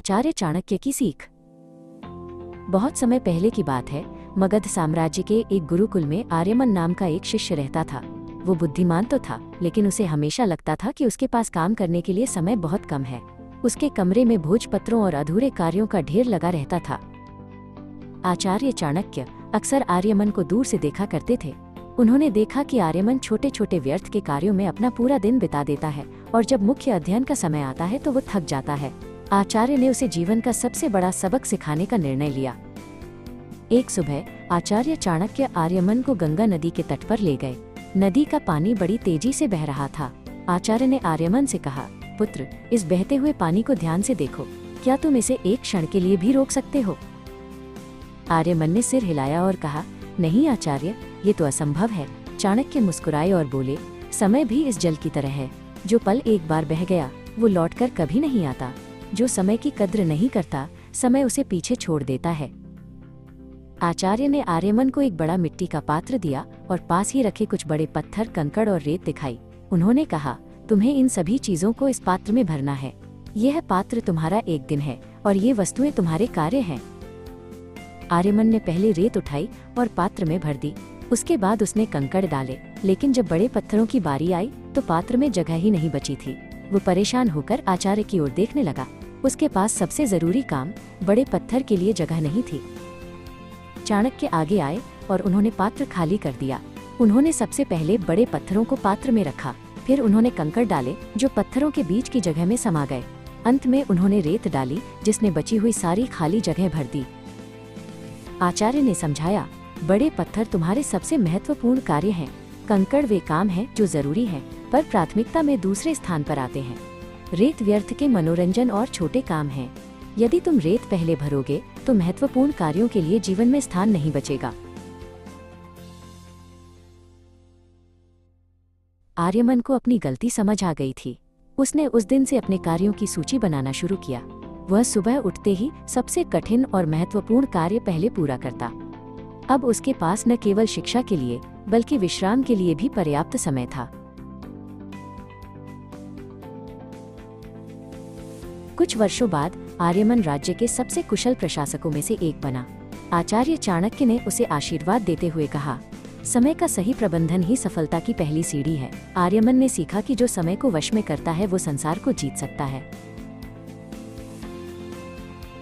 आचार्य चाणक्य की सीख। बहुत समय पहले की बात है। मगध साम्राज्य के एक गुरुकुल में आर्यमन नाम का एक शिष्य रहता था। वो बुद्धिमान तो था, लेकिन उसे हमेशा लगता था कि उसके पास काम करने के लिए समय बहुत कम है। उसके कमरे में भोजपत्रों और अधूरे कार्यों का ढेर लगा रहता था। आचार्य चाणक्य अक्सर आर्यमन को दूर से देखा करते थे। उन्होंने देखा कि आर्यमन छोटे छोटे व्यर्थ के कार्यों में अपना पूरा दिन बिता देता है और जब मुख्य अध्ययन का समय आता है तो वो थक जाता है। आचार्य ने उसे जीवन का सबसे बड़ा सबक सिखाने का निर्णय लिया। एक सुबह आचार्य चाणक्य आर्यमन को गंगा नदी के तट पर ले गए। नदी का पानी बड़ी तेजी से बह रहा था। आचार्य ने आर्यमन से कहा, पुत्र, इस बहते हुए पानी को ध्यान से देखो। क्या तुम इसे एक क्षण के लिए भी रोक सकते हो? आर्यमन ने सिर हिलाया और कहा, नहीं आचार्य, ये तो असंभव है। चाणक्य मुस्कुराए और बोले, समय भी इस जल की तरह है। जो पल एक बार बह गया वो लौटकर कभी नहीं आता। जो समय की कद्र नहीं करता, समय उसे पीछे छोड़ देता है। आचार्य ने आर्यमन को एक बड़ा मिट्टी का पात्र दिया और पास ही रखे कुछ बड़े पत्थर, कंकड़ और रेत दिखाई। उन्होंने कहा, तुम्हें इन सभी चीजों को इस पात्र में भरना है। यह पात्र तुम्हारा एक दिन है और ये वस्तुएं तुम्हारे कार्य हैं। आर्यमन ने पहले रेत उठाई और पात्र में भर दी। उसके बाद उसने कंकड़ डाले, लेकिन जब बड़े पत्थरों की बारी आई तो पात्र में जगह ही नहीं बची थी। वो परेशान होकर आचार्य की ओर देखने लगा। उसके पास सबसे जरूरी काम, बड़े पत्थर के लिए जगह नहीं थी। चाणक्य आगे आए और उन्होंने पात्र खाली कर दिया। उन्होंने सबसे पहले बड़े पत्थरों को पात्र में रखा, फिर उन्होंने कंकड़ डाले जो पत्थरों के बीच की जगह में समा गए। अंत में उन्होंने रेत डाली जिसने बची हुई सारी खाली जगह भर दी। आचार्य ने समझाया, बड़े पत्थर तुम्हारे सबसे महत्वपूर्ण कार्य हैं। कंकड़ वे काम हैं जो जरूरी हैं, पर प्राथमिकता में दूसरे स्थान पर आते हैं। रेत व्यर्थ के मनोरंजन और छोटे काम हैं। यदि तुम रेत पहले भरोगे तो महत्वपूर्ण कार्यों के लिए जीवन में स्थान नहीं बचेगा। आर्यमन को अपनी गलती समझ आ गई थी। उसने उस दिन से अपने कार्यों की सूची बनाना शुरू किया। वह सुबह उठते ही सबसे कठिन और महत्वपूर्ण कार्य पहले पूरा करता। अब उसके पास न केवल शिक्षा के लिए बल्कि विश्राम के लिए भी पर्याप्त समय था। कुछ वर्षों बाद आर्यमन राज्य के सबसे कुशल प्रशासकों में से एक बना। आचार्य चाणक्य ने उसे आशीर्वाद देते हुए कहा, समय का सही प्रबंधन ही सफलता की पहली सीढ़ी है। आर्यमन ने सीखा कि जो समय को वश में करता है वो संसार को जीत सकता है।